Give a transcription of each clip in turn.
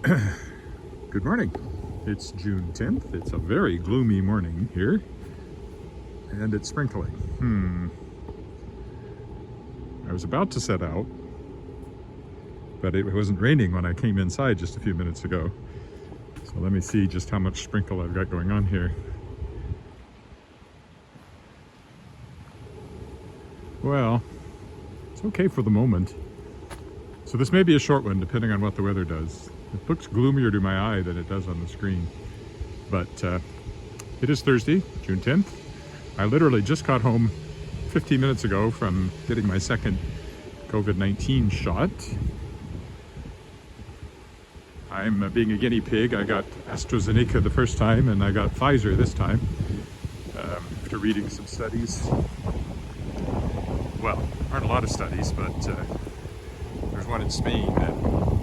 Good morning. It's June 10th. It's a very gloomy morning here, and it's sprinkling. I was about to set out, but it wasn't raining when I came inside just a few minutes ago. So let me see just how much sprinkle I've got going on here. Well, it's okay for the moment. So this may be a short one, depending on what the weather does. It looks gloomier to my eye than it does on the screen. But it is Thursday, June 10th. I literally just got home 15 minutes ago from getting my second COVID-19 shot. I'm being a guinea pig. I got AstraZeneca the first time, and I got Pfizer this time. After reading some studies. Well, aren't a lot of studies, but there's one in Spain that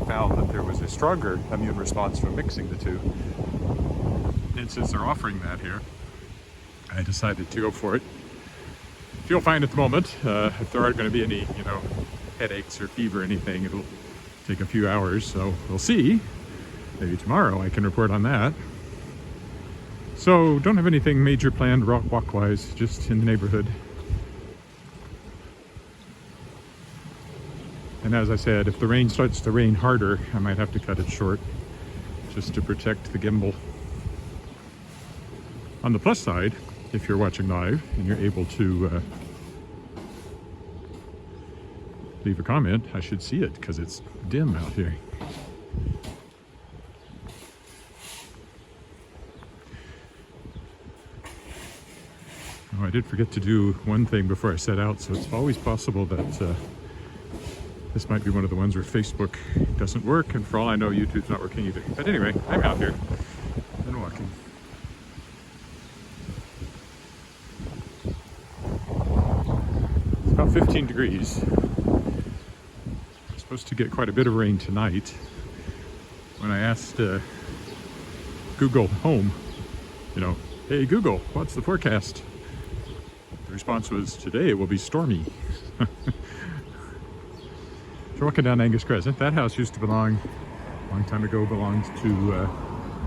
found that there was a stronger immune response from mixing the two. And since they're offering that here, I decided to go for it. Feel fine at the moment. If there aren't going to be any, headaches or fever or anything, it'll take a few hours, so we'll see. Maybe tomorrow I can report on that. So, don't have anything major planned walk-wise, just in the neighborhood. And as I said, if the rain starts to rain harder, I might have to cut it short just to protect the gimbal. On the plus side, if you're watching live and you're able to leave a comment, I should see it because it's dim out here. Oh, I did forget to do one thing before I set out, so it's always possible that this might be one of the ones where Facebook doesn't work, and for all I know, YouTube's not working either. But anyway, I'm out here and walking. It's about 15 degrees. It's supposed to get quite a bit of rain tonight. When I asked Google Home, hey Google, what's the forecast? The response was, today it will be stormy. So walking down Angus Crescent. That house used to belong, a long time ago, belonged to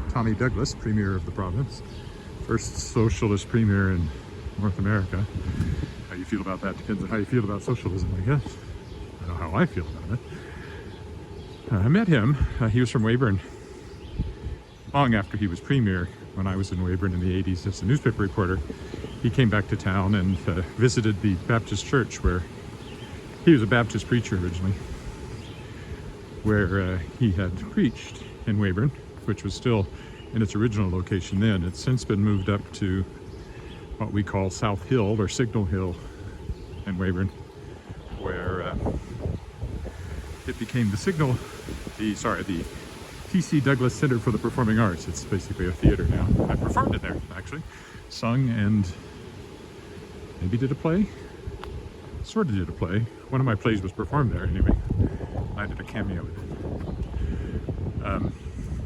Tommy Douglas, Premier of the province. First socialist Premier in North America. How you feel about that depends on how you feel about socialism, I guess. I know how I feel about it. I met him. He was from Weyburn. Long after he was Premier, when I was in Weyburn in the 80s as a newspaper reporter, he came back to town and visited the Baptist church where he was a Baptist preacher originally, where he had preached in Weyburn, which was still in its original location then. It's since been moved up to what we call South Hill or Signal Hill in Weyburn, where it became the T.C. Douglas Center for the Performing Arts. It's basically a theater now. I performed in there, actually. Sung and maybe did a play. Sort of did a play. One of my plays was performed there anyway. I did a cameo in it. You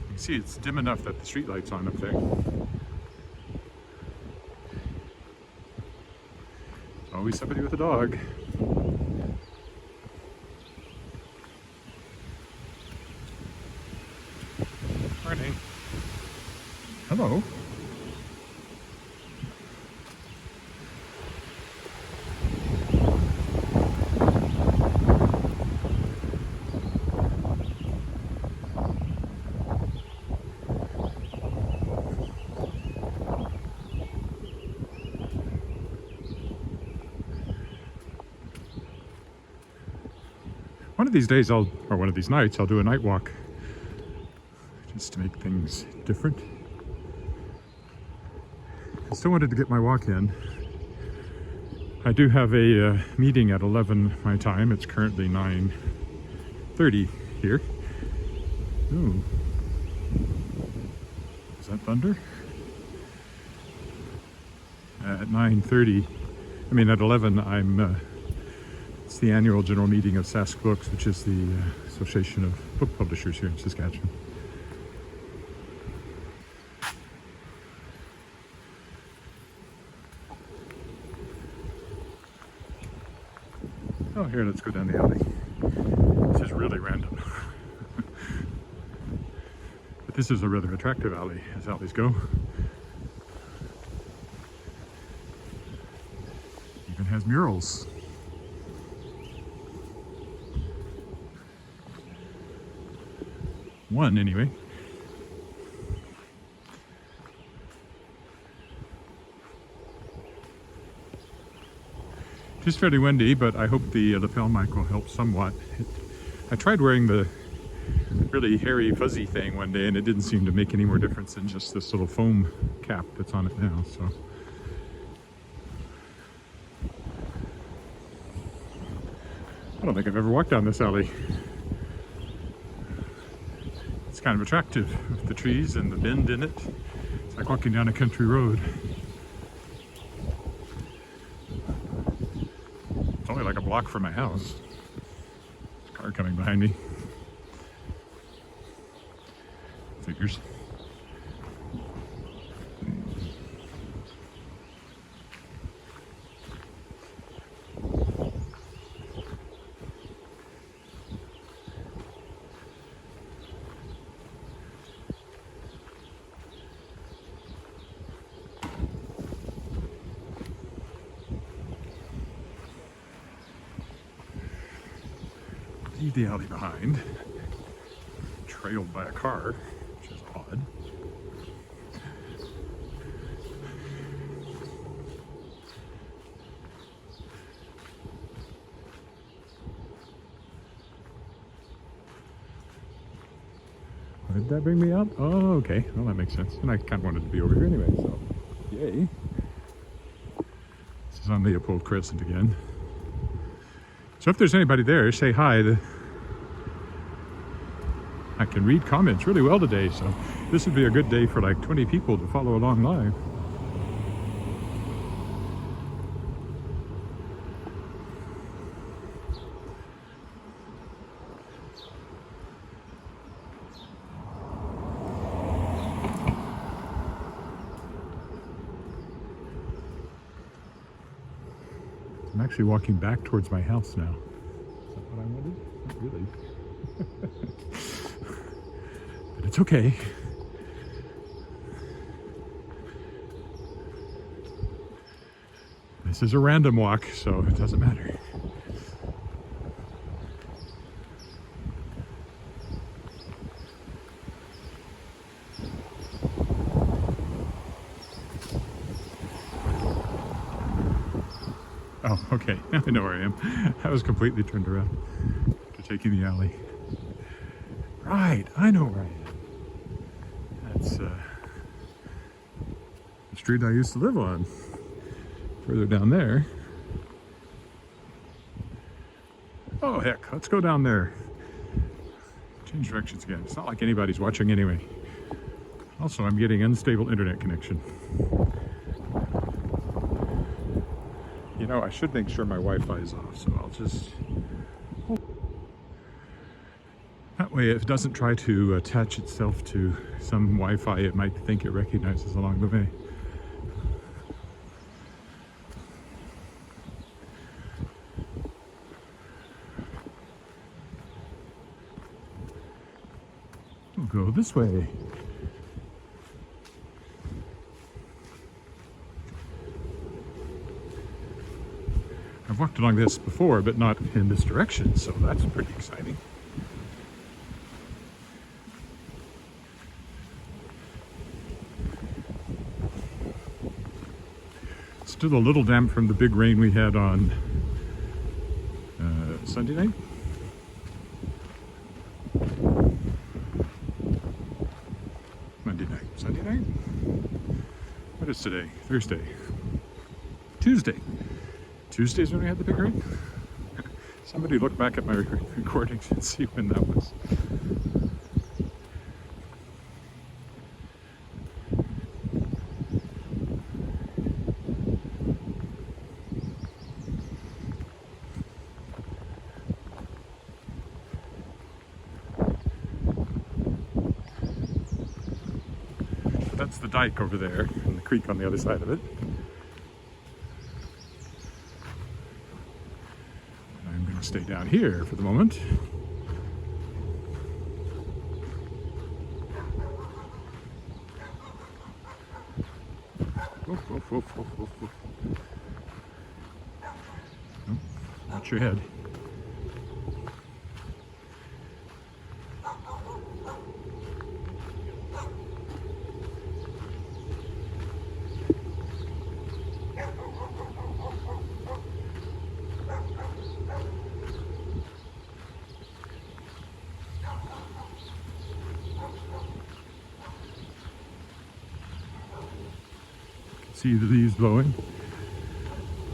can see it's dim enough that the street light's on up there. Always somebody with a dog. Morning. Hello. One of these days or one of these nights, I'll do a night walk just to make things different. I still wanted to get my walk in. I do have a meeting at 11 my time. It's currently 9:30 here. Ooh. Is that thunder? At 9:30, at 11, it's the annual general meeting of Sask Books, which is the Association of Book Publishers here in Saskatchewan. Oh, here, let's go down the alley. This is really random. this is a rather attractive alley, as alleys go. Even has murals. One, anyway. It is fairly windy, but I hope the lapel mic will help somewhat. I tried wearing the really hairy, fuzzy thing one day, and it didn't seem to make any more difference than just this little foam cap that's on it now. So, I don't think I've ever walked down this alley. It's kind of attractive with the trees and the bend in it. It's like walking down a country road. It's only like a block from my house. There's a car coming behind me. Figures. Leave the alley behind, trailed by a car, which is odd. Why did that bring me out? Oh, okay. Well, that makes sense. And I kind of wanted to be over here anyway, so yay. This is on Leopold Crescent again. So if there's anybody there, say hi. I can read comments really well today, so this would be a good day for like 20 people to follow along live. I'm actually walking back towards my house now. Is that what I wanted? Not really. But it's okay. This is a random walk, so it doesn't matter. Oh, okay. Now I know where I am. I was completely turned around to taking the alley. Right, I know where I am. That's the street I used to live on. Further down there. Oh, heck, let's go down there. Change directions again. It's not like anybody's watching anyway. Also, I'm getting unstable internet connection. You know, I should make sure my Wi-Fi is off, so I'll just... That way it doesn't try to attach itself to some Wi-Fi it might think it recognizes along the way. We'll go this way. I've walked along this before, but not in this direction, so that's pretty exciting. Still a little damp from the big rain we had on Sunday night. Monday night. Sunday night? What is today? Thursday. Tuesday. Tuesdays when we had the big rain? Somebody look back at my recordings and see when that was. That's the dike over there and the creek on the other side of it. I'm going to stay down here for the moment. Woof, woof, woof, woof, woof, woof. Oh, watch your head. See the leaves blowing.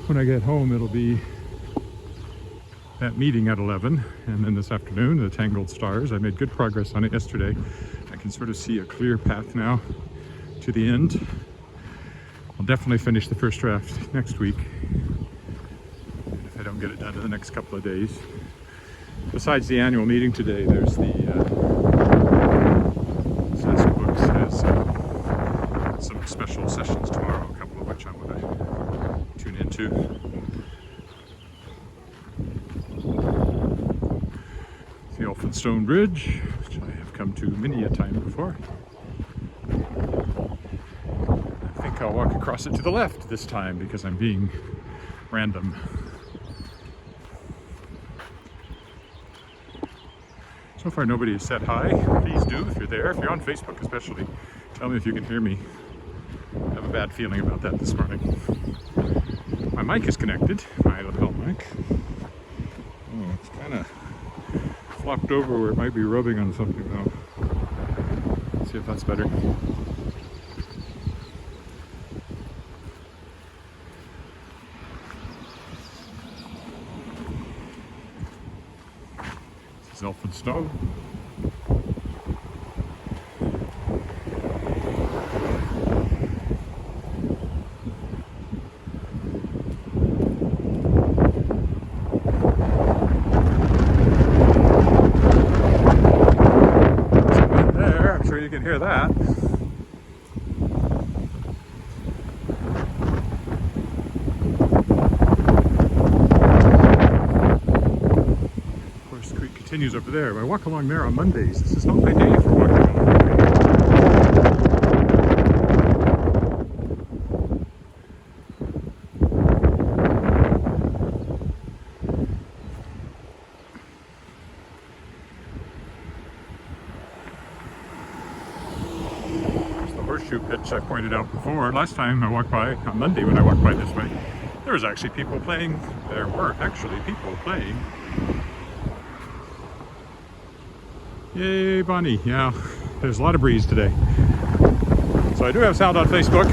When I get home, it'll be that meeting at 11, and then this afternoon, the Tangled Stars. I made good progress on it yesterday. I can sort of see a clear path now to the end. I'll definitely finish the first draft next week, if I don't get it done in the next couple of days. Besides the annual meeting today, there's the Saskatchewan has some special sessions tomorrow, a couple of which I'm going to tune into. The Elphinstone Bridge, which I have come to many a time before. I think I'll walk across it to the left this time because I'm being random. So far nobody has said hi. Please do if you're there. If you're on Facebook especially, tell me if you can hear me. I have a bad feeling about that this morning. My mic is connected, my lapel mic. Oh, it's kind of flopped over where it might be rubbing on something though. Let's see if that's better. This is Elphinstone. You can hear that. Of course, the creek continues over there. I walk along there on Mondays. This is not my day for walking along the creek. Horseshoe pitch I pointed out before. Last time I walked by, on Monday when I walked by this way, there was actually people playing. There were actually people playing. Yay, Bonnie. Yeah, there's a lot of breeze today. So I do have sound on Facebook.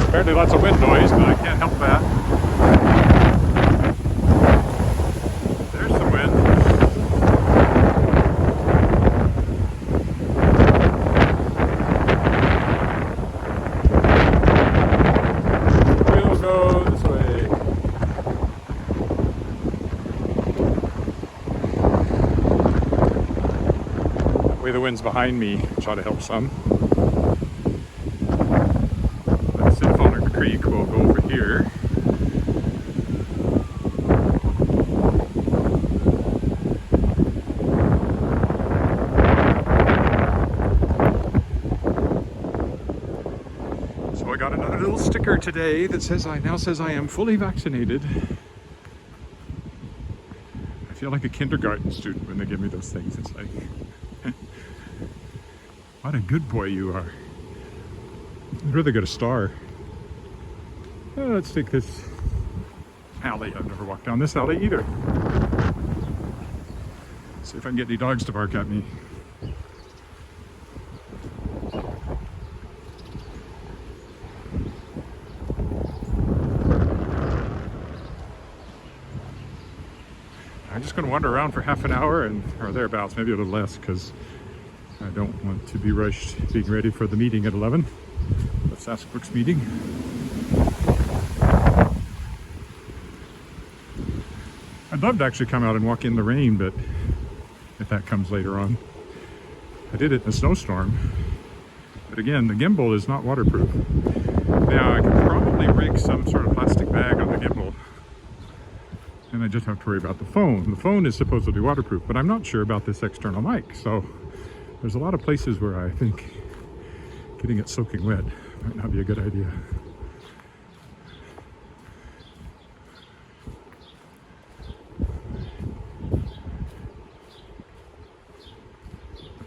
Apparently lots of wind noise, but I can't help that. There's some wind. The wind's behind me, which ought to help some. Let's see if on the creek we'll go over here. So I got another little sticker today that says I am fully vaccinated. I feel like a kindergarten student when they give me those things. It's like, what a good boy you are. I'd rather get a star. Let's take this alley. I've never walked down this alley either. See if I can get any dogs to bark at me. I'm just going to wander around for half an hour or thereabouts, maybe a little less, because I don't want to be rushed being ready for the meeting at 11, the Saskatchewan meeting. I'd love to actually come out and walk in the rain, but if that comes later on. I did it in a snowstorm, but again, the gimbal is not waterproof. Now, I could probably rig some sort of plastic bag on the gimbal, and I just have to worry about the phone. The phone is supposedly waterproof, but I'm not sure about this external mic, so there's a lot of places where I think getting it soaking wet might not be a good idea.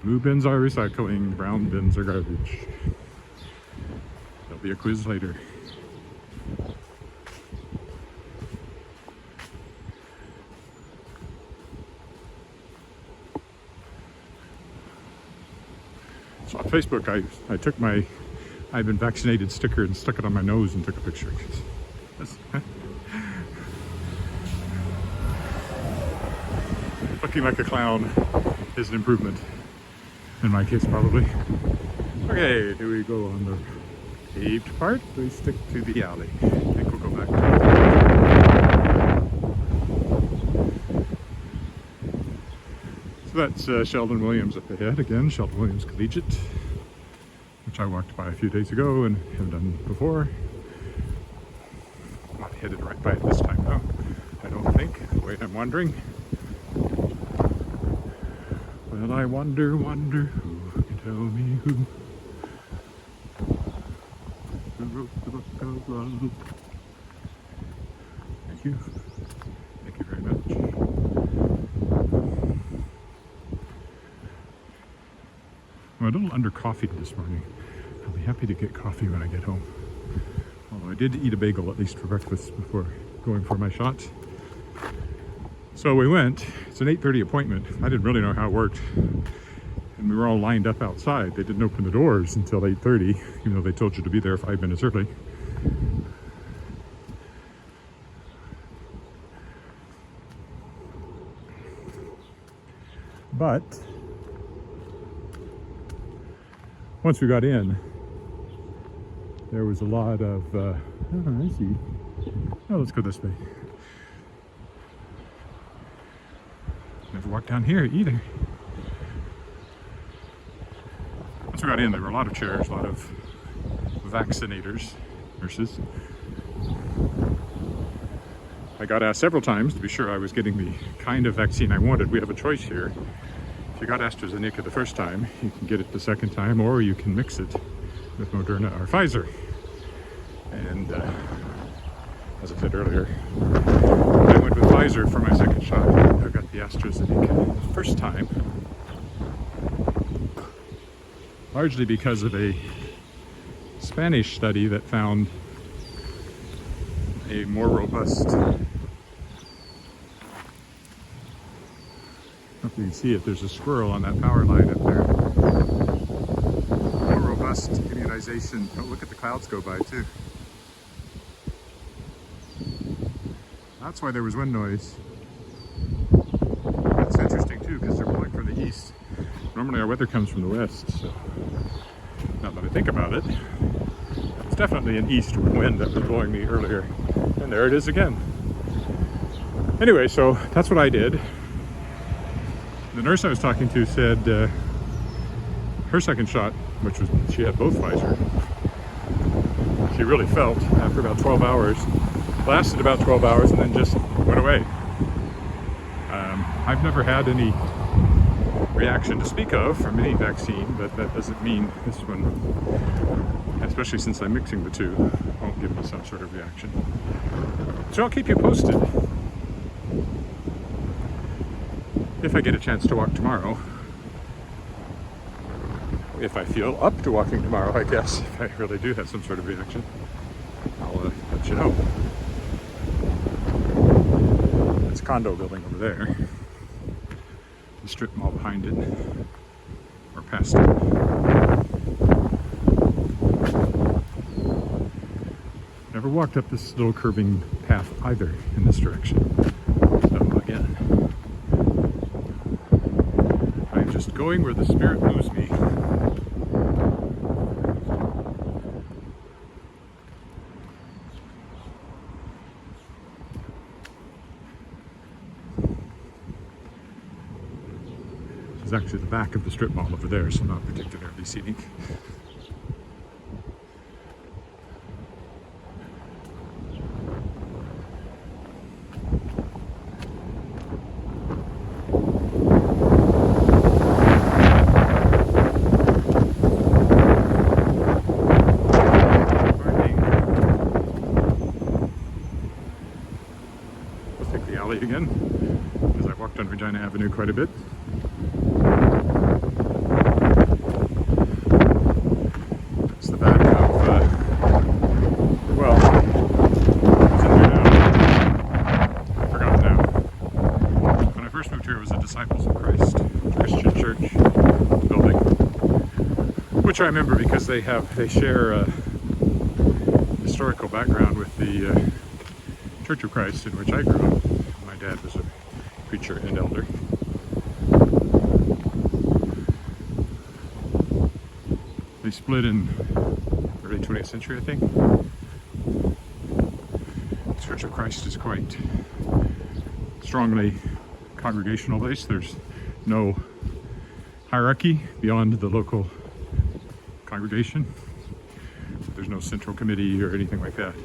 Blue bins are recycling, brown bins are garbage. There'll be a quiz later. So on Facebook, I took my I've been vaccinated sticker and stuck it on my nose and took a picture. Looking like a clown is an improvement. In my case, probably. Okay, here we go on the paved part. We stick to the alley. I think we'll go back to it. So that's Sheldon Williams up ahead. Again, Sheldon Williams Collegiate, which I walked by a few days ago and have done before. I'm not headed right by it this time, though. I don't think. Wait, I'm wandering. Well, I wonder, who can tell me who wrote the book of love. Thank you. Thank you very much. I'm a little under coffee this morning. I'll be happy to get coffee when I get home. Although I did eat a bagel at least for breakfast before going for my shot. So we went. It's an 8:30 appointment. I didn't really know how it worked. And we were all lined up outside. They didn't open the doors until 8:30, even though they told you to be there 5 minutes early. But once we got in, there was a lot of, oh, I see. Oh, let's go this way. Never walked down here either. Once we got in, there were a lot of chairs, a lot of vaccinators, nurses. I got asked several times to be sure I was getting the kind of vaccine I wanted. We have a choice here. If you got AstraZeneca the first time, you can get it the second time, or you can mix it with Moderna or Pfizer. And as I said earlier, I went with Pfizer for my second shot. I got the AstraZeneca the first time, largely because of a Spanish study that found a more robust, I don't know if you can see it, there's a squirrel on that power line up there. More robust immunization. Oh, look at the clouds go by too. That's why there was wind noise. That's interesting too, because they're blowing from the east. Normally our weather comes from the west, so now that I think about it, it's definitely an east wind that was blowing me earlier. And there it is again. Anyway, so that's what I did. The nurse I was talking to said her second shot, which was, she had both Pfizer, she really felt after about 12 hours, lasted about 12 hours and then just went away. I've never had any reaction to speak of from any vaccine, but that doesn't mean this one, especially since I'm mixing the two, won't give me some sort of reaction. So I'll keep you posted if I get a chance to walk tomorrow. If I feel up to walking tomorrow, I guess, if I really do have some sort of reaction, I'll let you know. It's a condo building over there. The strip mall behind it, or past it. Never walked up this little curving path either in this direction. So again, I'm just going where the spirit moves me. This is actually the back of the strip mall over there, so not particularly scenic. Again, because I walked on Regina Avenue quite a bit. Christ Christian Church building, which I remember because they share a historical background with the Church of Christ in which I grew up. My dad was a preacher and elder. They split in early 20th century, I think. The Church of Christ is quite strongly congregational based. There's no hierarchy beyond the local congregation. There's no central committee or anything like that.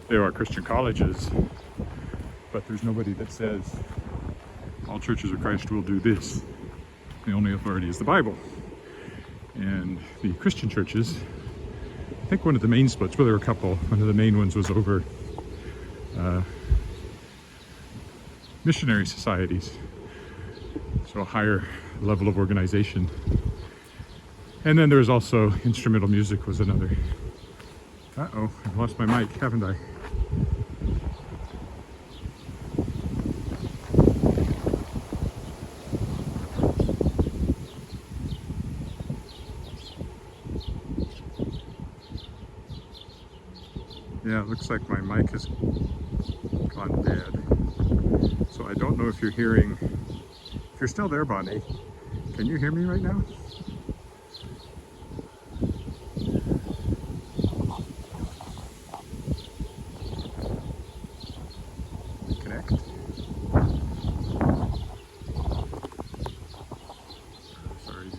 There are Christian colleges, but there's nobody that says all churches of Christ will do this. The only authority is the Bible. And the Christian churches, I think one of the main splits, well, there were a couple, one of the main ones was over missionary societies, so a higher level of organization. And then there was also instrumental music was another. Uh-oh, I've lost my mic, haven't I? Yeah, it looks like my mic has gone dead. So I don't know if you're hearing, if you're still there, Bonnie, can you hear me right now? Connect. Sorry.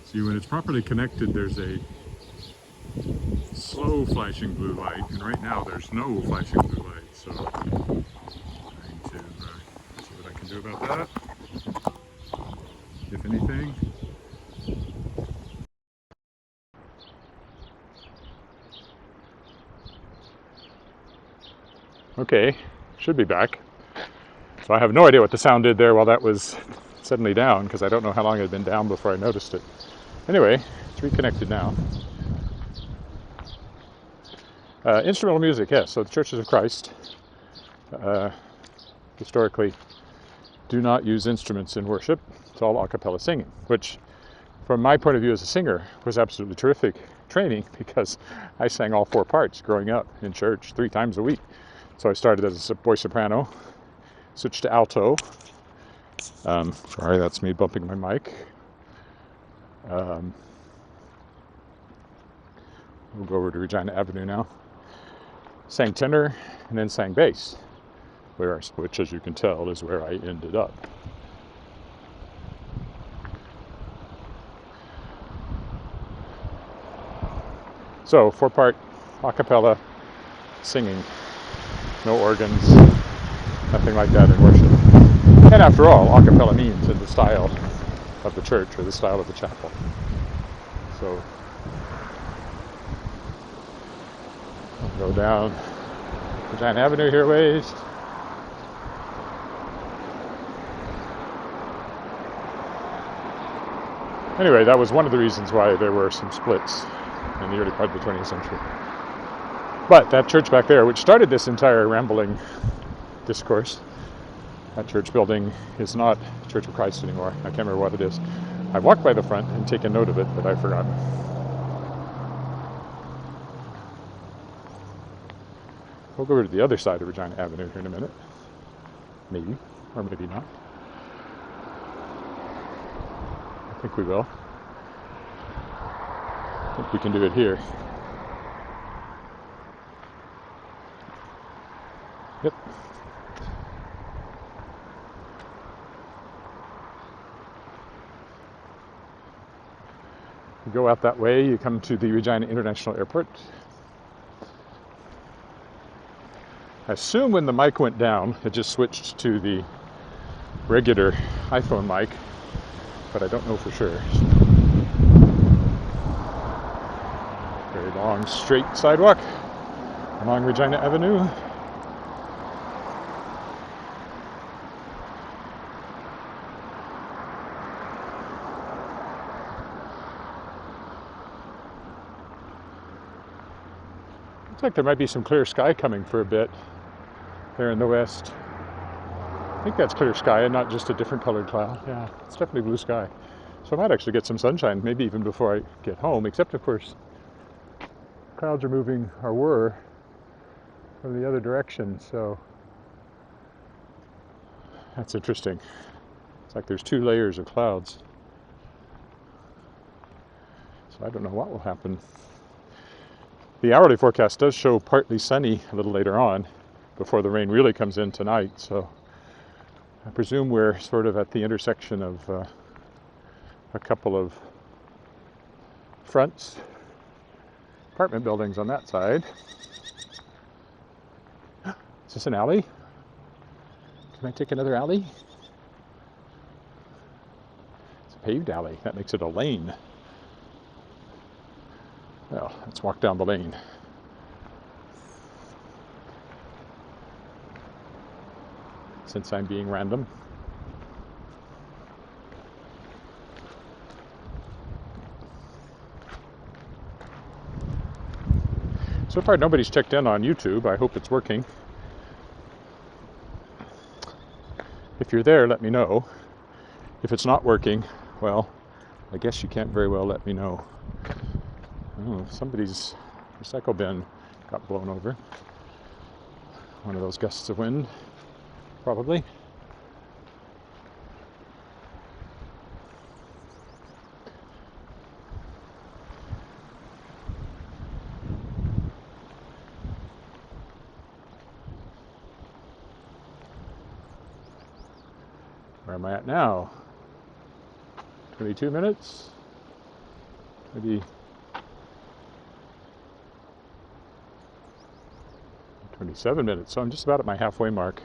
See, when it's properly connected, there's a slow flashing blue light, and right now there's no flashing blue light, so I'm trying to see what I can do about that, if anything. Okay, should be back. So I have no idea what the sound did there while that was suddenly down, because I don't know how long it had been down before I noticed it. Anyway, it's reconnected now. Instrumental music, yes. So the Churches of Christ historically do not use instruments in worship. It's all a cappella singing, which from my point of view as a singer was absolutely terrific training, because I sang all four parts growing up in church 3 times a week. So I started as a boy soprano, switched to alto. Sorry, that's me bumping my mic. We'll go over to Regina Avenue now. Sang tenor and then sang bass, which, as you can tell, is where I ended up. So 4-part a cappella singing, no organs, nothing like that in worship. And after all, a cappella means in the style of the church or the style of the chapel. So I'll go down Regina Avenue here ways. Anyway, that was one of the reasons why there were some splits in the early part of the 20th century. But that church back there, which started this entire rambling discourse, that church building is not Church of Christ anymore. I can't remember what it is. I've walked by the front and taken note of it, but I've forgotten. We'll go over to the other side of Regina Avenue here in a minute. Maybe, or maybe not. I think we will. I think we can do it here. Yep. You go out that way, you come to the Regina International Airport. I assume when the mic went down, it just switched to the regular iPhone mic, but I don't know for sure. Very long, straight sidewalk along Regina Avenue. Looks like there might be some clear sky coming for a bit. there in the west. I think that's clear sky and not just a different colored cloud. Yeah, it's definitely blue sky. So I might actually get some sunshine, maybe even before I get home, except of course clouds are moving, or were, from the other direction, so that's interesting. It's like there's two layers of clouds. So I don't know what will happen. The hourly forecast does show partly sunny a little later on, before the rain really comes in tonight, so I presume we're sort of at the intersection of a couple of fronts, apartment buildings on that side. Is this an alley? Can I take another alley? It's a paved alley. That makes it a lane. Well, let's walk down the lane. Since I'm being random. So far, nobody's checked in on YouTube. I hope it's working. If you're there, let me know. If it's not working, well, I guess you can't very well let me know. Oh, somebody's recycle bin got blown over. One of those gusts of wind, probably. Where am I at now? 22 minutes? Maybe 27 minutes, so I'm just about at my halfway mark.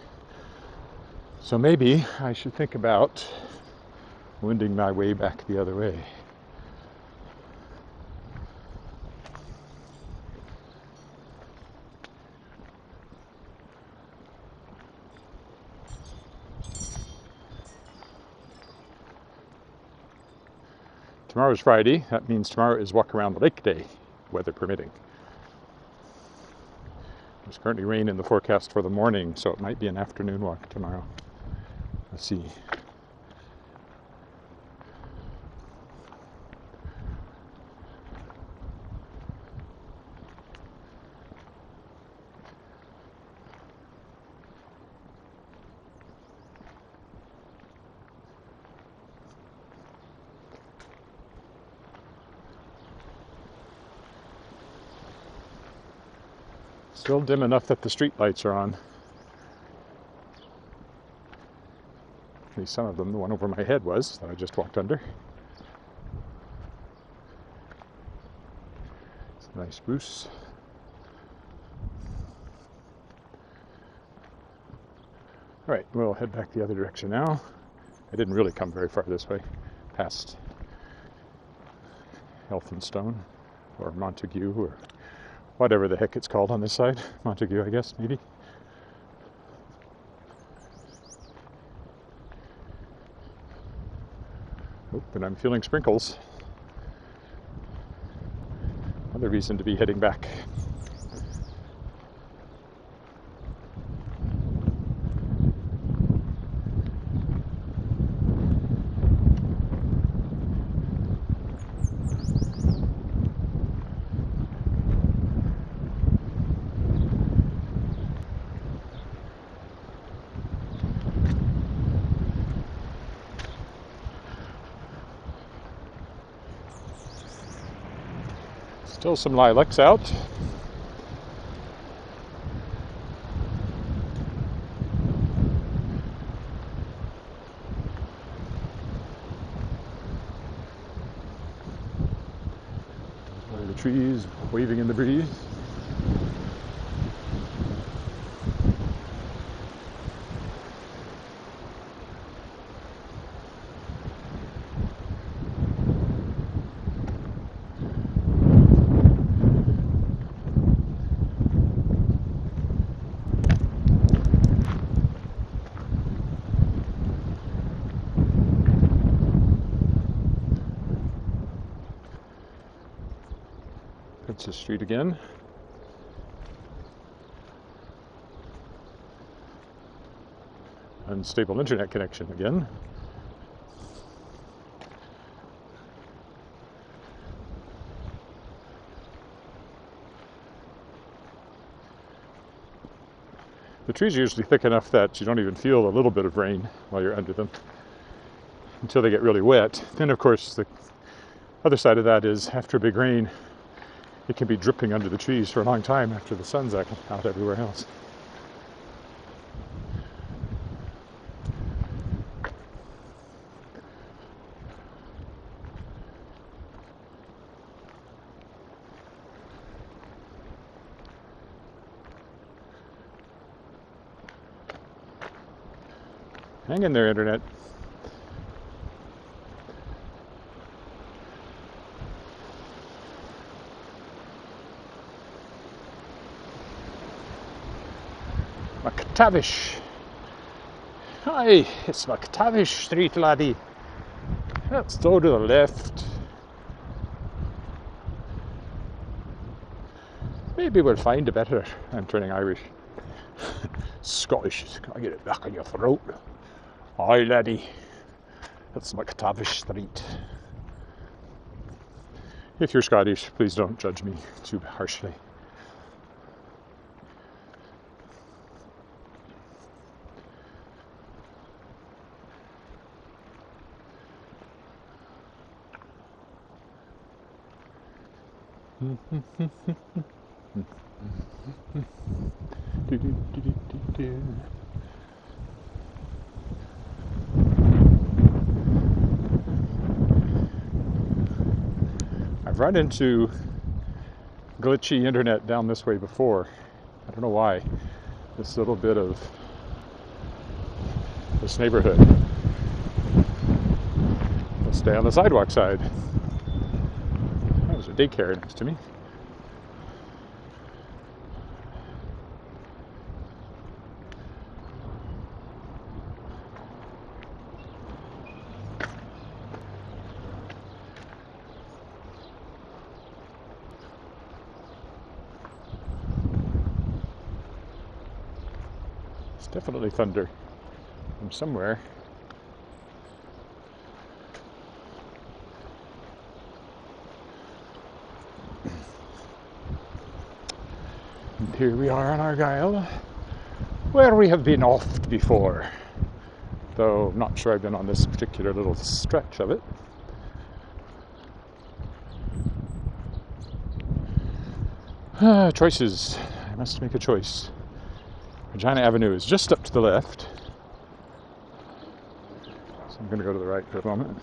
So maybe I should think about winding my way back the other way. Tomorrow's Friday. That means tomorrow is walk around the lake day, weather permitting. There's currently rain in the forecast for the morning, so it might be an afternoon walk tomorrow. Let's see. Still dim enough that the street lights are on. At least some of them. The one over my head was, that I just walked under. It's a nice spruce. All right, we'll head back the other direction now. I didn't really come very far this way, past Elphinstone, or Montague, or whatever the heck it's called on this side. Montague, I guess, maybe. Oh, but I'm feeling sprinkles. Another reason to be heading back. Still some lilacs out. The trees waving in the breeze. Princess Street again. unstable internet connection again. The trees are usually thick enough that you don't even feel a little bit of rain while you're under them until they get really wet. Then, of course, the other side of that is after a big rain, it can be dripping under the trees for a long time after the sun's out everywhere else. Hang in there, internet. McTavish. Hi, it's McTavish Street, laddie. Let's go to the left. Maybe we'll find a better. I'm turning Irish. Scottish. Can I get it back in your throat? Hi, laddie. It's McTavish Street. If you're Scottish, please don't judge me too harshly. I've run into glitchy internet down this way before. I don't know why. This little bit of this neighborhood. Let's stay on the sidewalk side. There's a daycare next to me. It's definitely thunder from somewhere. And here we are on Argyll, where we have been oft before, though I'm not sure I've been on this particular little stretch of it. Choices. I must make a choice. Regina Avenue is just up to the left, so I'm going to go to the right for a moment.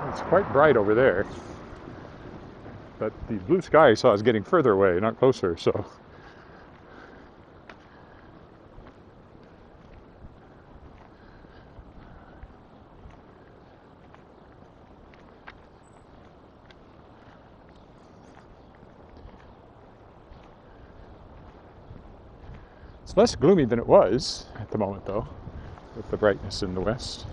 It's quite bright over there, but the blue sky I saw is getting further away, not closer, so it's less gloomy than it was at the moment, though, with the brightness in the west.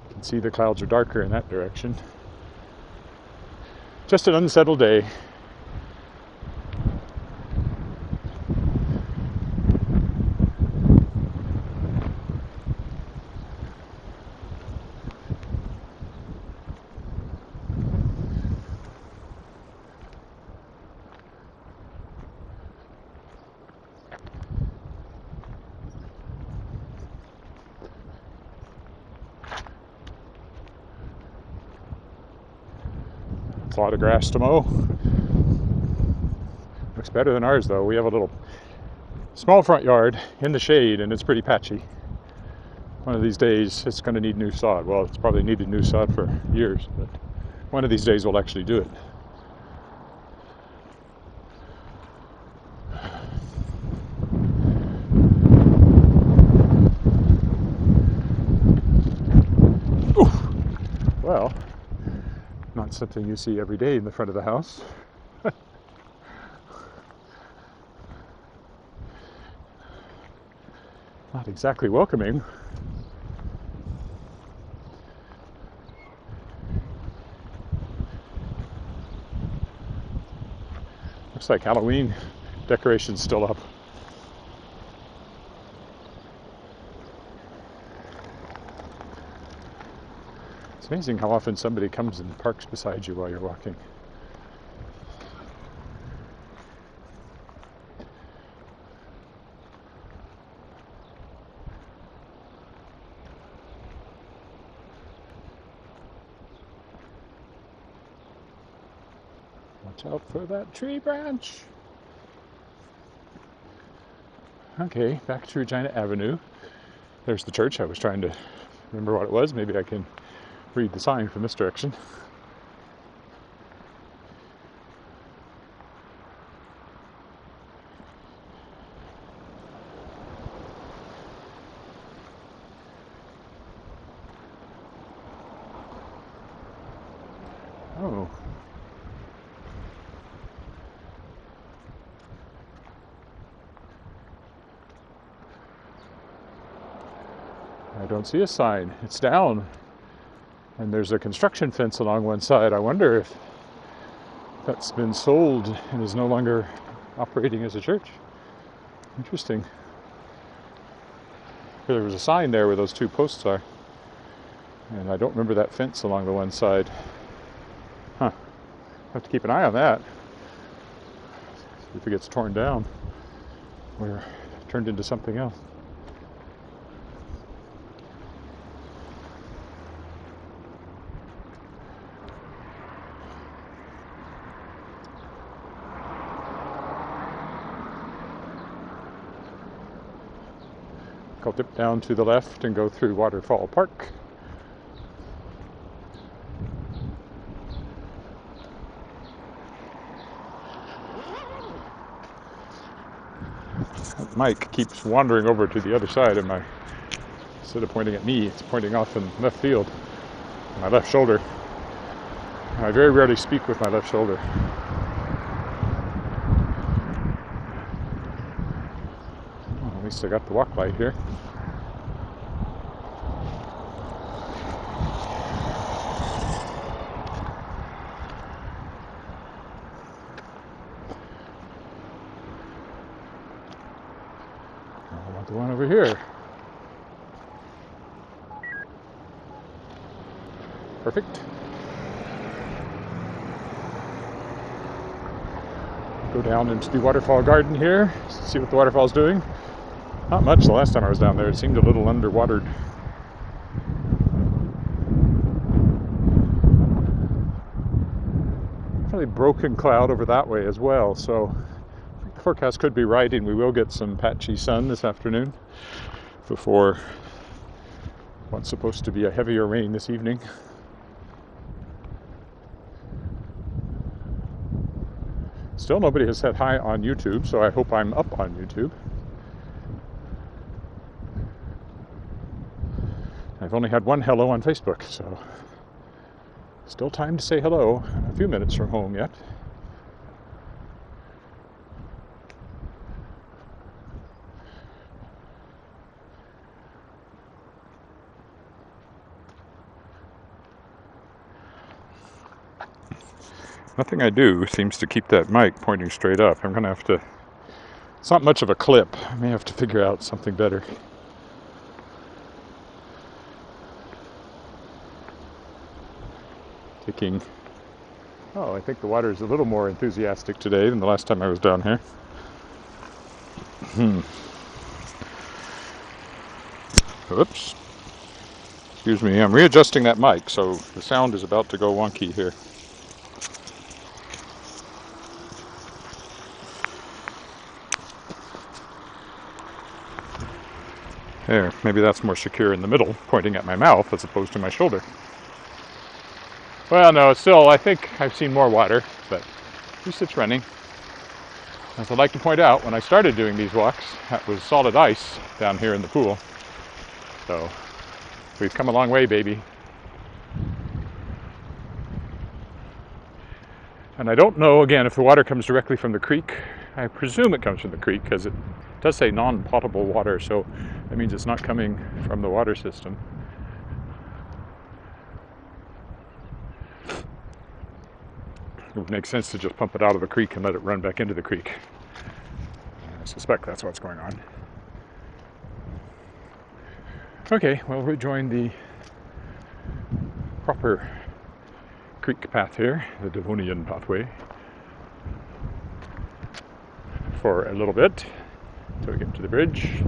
You can see the clouds are darker in that direction. Just an unsettled day. It's a lot of grass to mow. Looks better than ours, though. We have a little small front yard in the shade, and it's pretty patchy. One of these days, it's going to need new sod. Well, it's probably needed new sod for years, but one of these days we'll actually do it. Oof. Well, not something you see every day in the front of the house. Not exactly welcoming. Looks like Halloween decorations still up. It's amazing how often somebody comes and parks beside you while you're walking. Watch out for that tree branch. Okay, back to Regina Avenue. There's the church. I was trying to remember what it was. Maybe I can read the sign from this direction. Oh. I don't see a sign. It's down. And there's a construction fence along one side. I wonder if that's been sold and is no longer operating as a church. Interesting. There was a sign there where those two posts are. And I don't remember that fence along the one side. Huh. Have to keep an eye on that. See if it gets torn down or turned into something else. I'll dip down to the left and go through Waterfall Park. That mic keeps wandering over to the other side of my, instead of pointing at me, it's pointing off in left field, my left shoulder. And I very rarely speak with my left shoulder. Well, at least I got the walk light here. I want the one over here. Perfect. Go down into the waterfall garden here, see what the waterfall's doing. Not much the last time I was down there. It seemed a little underwatered. Fairly broken cloud over that way as well, so I think the forecast could be right, and we will get some patchy sun this afternoon before what's supposed to be a heavier rain this evening. Still nobody has said hi on YouTube, so I hope I'm up on YouTube. I've only had one hello on Facebook, so still time to say hello. A few minutes from home yet. Nothing I do seems to keep that mic pointing straight up. I'm going to have to... It's not much of a clip. I may have to figure out something better. Taking... Oh, I think the water is a little more enthusiastic today than the last time I was down here. Oops. Excuse me, I'm readjusting that mic, so the sound is about to go wonky here. There, maybe that's more secure in the middle, pointing at my mouth as opposed to my shoulder. Well, no, still, I think I've seen more water, but at least it's running. As I'd like to point out, when I started doing these walks, that was solid ice down here in the pool. So, we've come a long way, baby. And I don't know, again, if the water comes directly from the creek. I presume it comes from the creek, because it does say non-potable water, so that means it's not coming from the water system. It would make sense to just pump it out of the creek and let it run back into the creek. I suspect that's what's going on. Okay, we'll rejoin the proper creek path here, the Devonian pathway, for a little bit until we get to the bridge.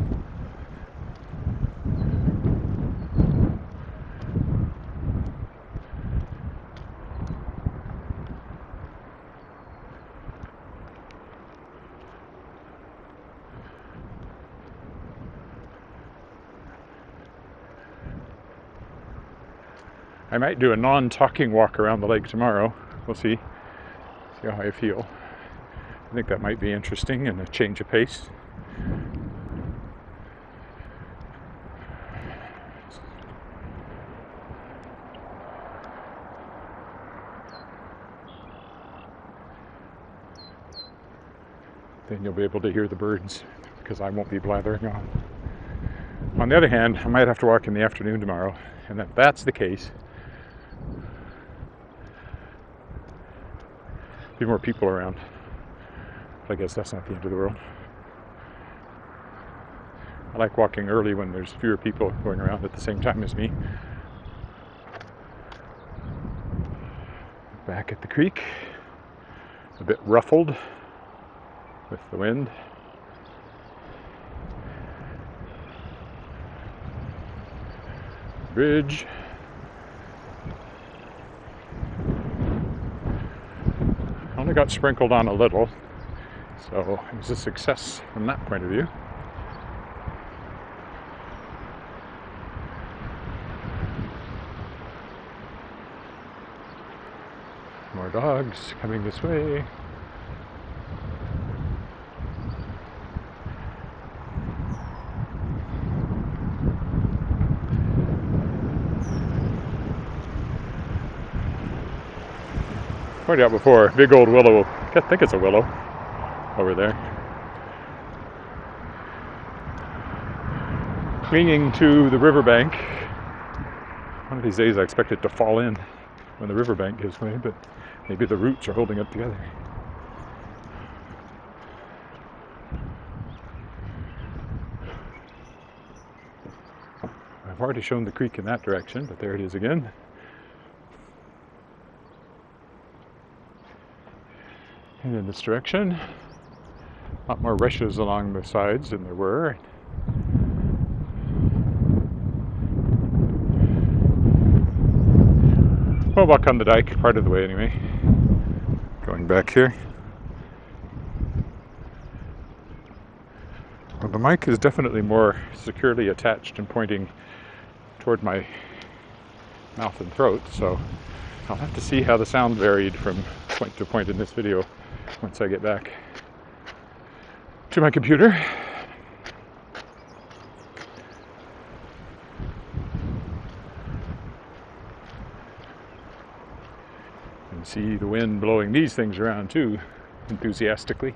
I might do a non-talking walk around the lake tomorrow. We'll see how I feel. I think that might be interesting and a change of pace. Then you'll be able to hear the birds because I won't be blathering on. On the other hand, I might have to walk in the afternoon tomorrow, and if that's the case, be more people around. But I guess that's not the end of the world. I like walking early when there's fewer people going around at the same time as me. Back at the creek, a bit ruffled with the wind. Bridge. Only got sprinkled on a little, so it was a success from that point of view. More dogs coming this way. Pointed out before, big old willow, I think it's a willow over there, clinging to the riverbank. One of these days I expect it to fall in when the riverbank gives way, but maybe the roots are holding it together. I've already shown the creek in that direction, but there it is again. And in this direction, a lot more rushes along the sides than there were. We'll walk on the dike part of the way anyway. Going back here. Well, the mic is definitely more securely attached and pointing toward my mouth and throat, so I'll have to see how the sound varied from point to point in this video once I get back to my computer. And see the wind blowing these things around too, enthusiastically.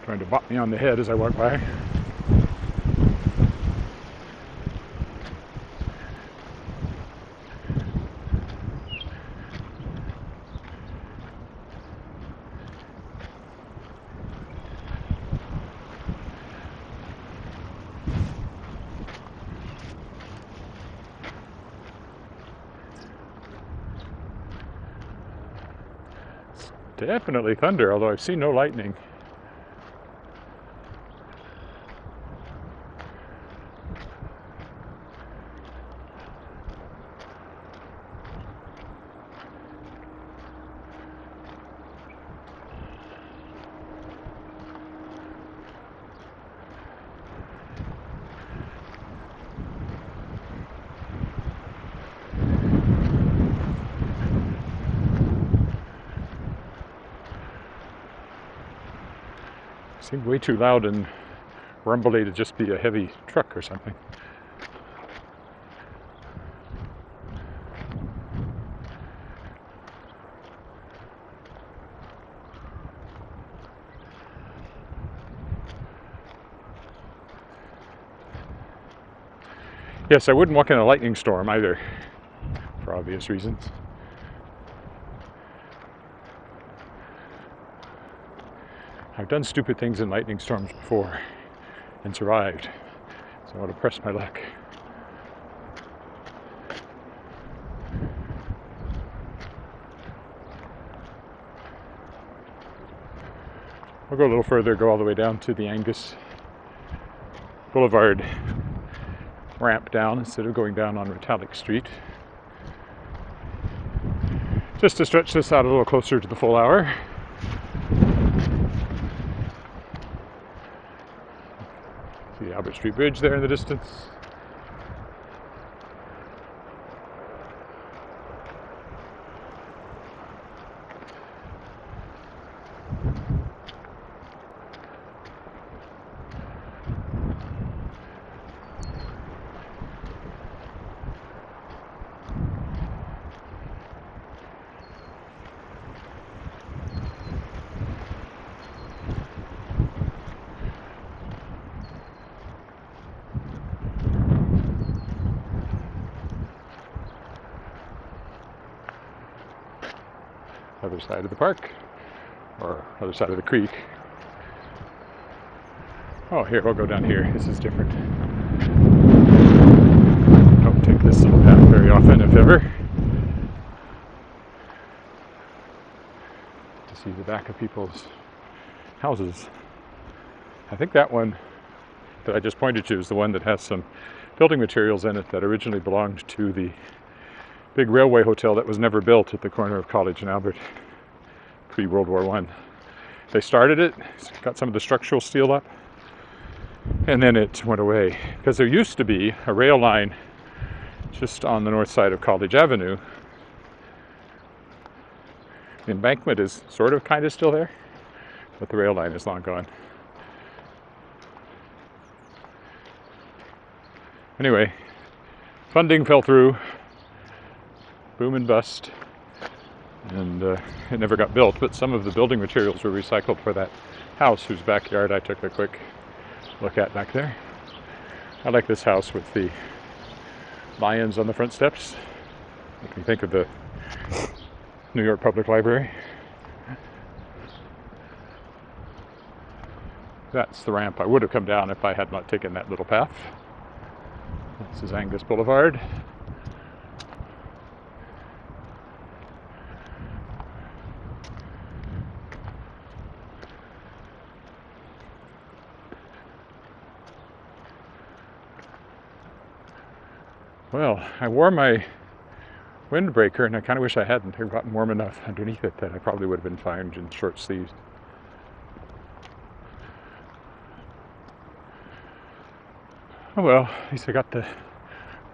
Trying to bop me on the head as I walk by. Definitely thunder, although I've seen no lightning. Seemed way too loud and rumbly to just be a heavy truck or something. Yes, I wouldn't walk in a lightning storm either, for obvious reasons. I've done stupid things in lightning storms before and survived, so I want to press my luck. I'll go a little further, go all the way down to the Angus Boulevard ramp down instead of going down on Metallic Street. Just to stretch this out a little closer to the full hour. See the Albert Street Bridge there in the distance. Other side of the park, or other side of the creek. Oh, here, we'll go down here. This is different. Don't take this little path very often, if ever. To see the back of people's houses. I think that one that I just pointed to is the one that has some building materials in it that originally belonged to the big railway hotel that was never built at the corner of College and Albert pre-World War I. They started it, got some of the structural steel up, and then it went away. Because there used to be a rail line just on the north side of College Avenue. The embankment is sort of kind of still there, but the rail line is long gone. Anyway, funding fell through. Boom and bust, and it never got built, but some of the building materials were recycled for that house whose backyard I took a quick look at back there. I like this house with the lions on the front steps. Make me think of the New York Public Library. That's the ramp I would have come down if I had not taken that little path. This is Angus Boulevard. Well, I wore my windbreaker, and I kind of wish I hadn't. It gotten warm enough underneath it that I probably would have been fine in short sleeves. Oh well, at least I got the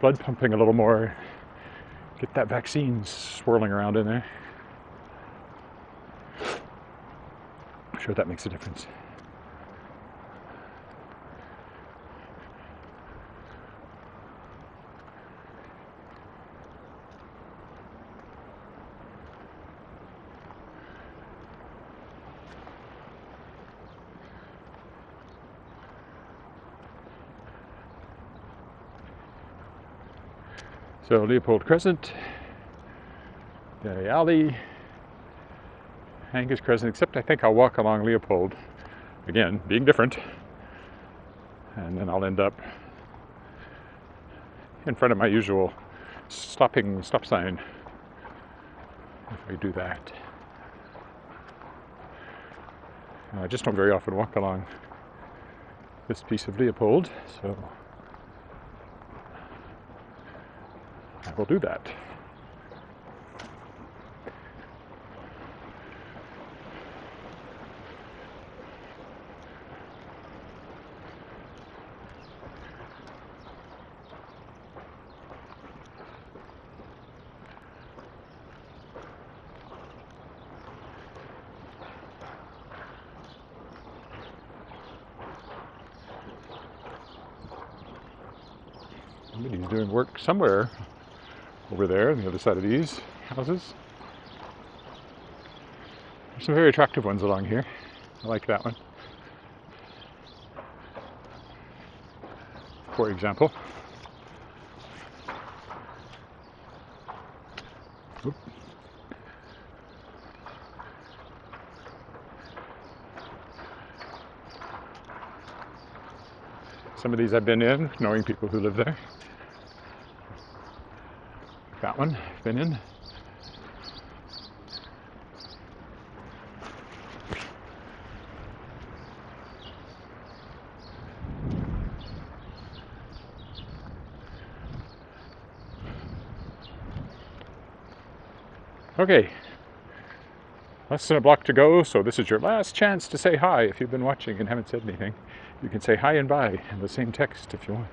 blood pumping a little more. Get that vaccine swirling around in there. I'm sure that makes a difference. So Leopold Crescent, Delhi Alley, Angus Crescent, except I think I'll walk along Leopold, again, being different, and then I'll end up in front of my usual stop sign if I do that. I just don't very often walk along this piece of Leopold, so I will do that. Somebody's doing work somewhere over there on the other side of these houses. There's some very attractive ones along here. I like that one, for example. Some of these I've been in, knowing people who live there. That one I've been in. Okay, less than a block to go, so this is your last chance to say hi. If you've been watching and haven't said anything, you can say hi and bye in the same text if you want.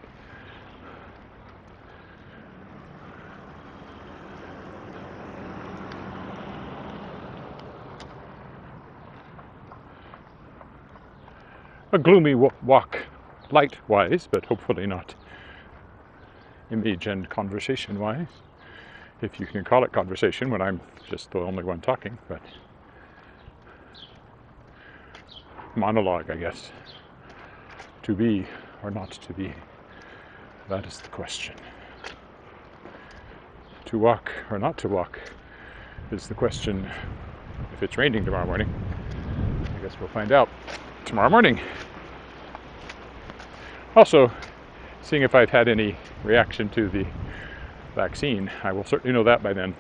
A gloomy walk, light-wise, but hopefully not image and conversation-wise. If you can call it conversation when I'm just the only one talking, but monologue, I guess. To be or not to be, that is the question. To walk or not to walk is the question. If it's raining tomorrow morning, I guess we'll find out tomorrow morning. Also, seeing if I've had any reaction to the vaccine. I will certainly know that by then.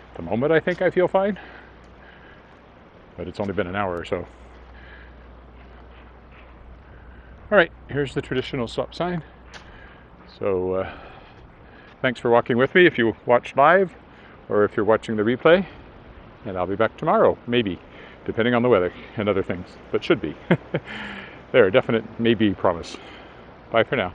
At the moment, I think I feel fine, but it's only been an hour or so. All right, here's the traditional stop sign. So thanks for walking with me if you watch live or if you're watching the replay, and I'll be back tomorrow, maybe, depending on the weather and other things, but should be. There, definite maybe promise. Bye for now.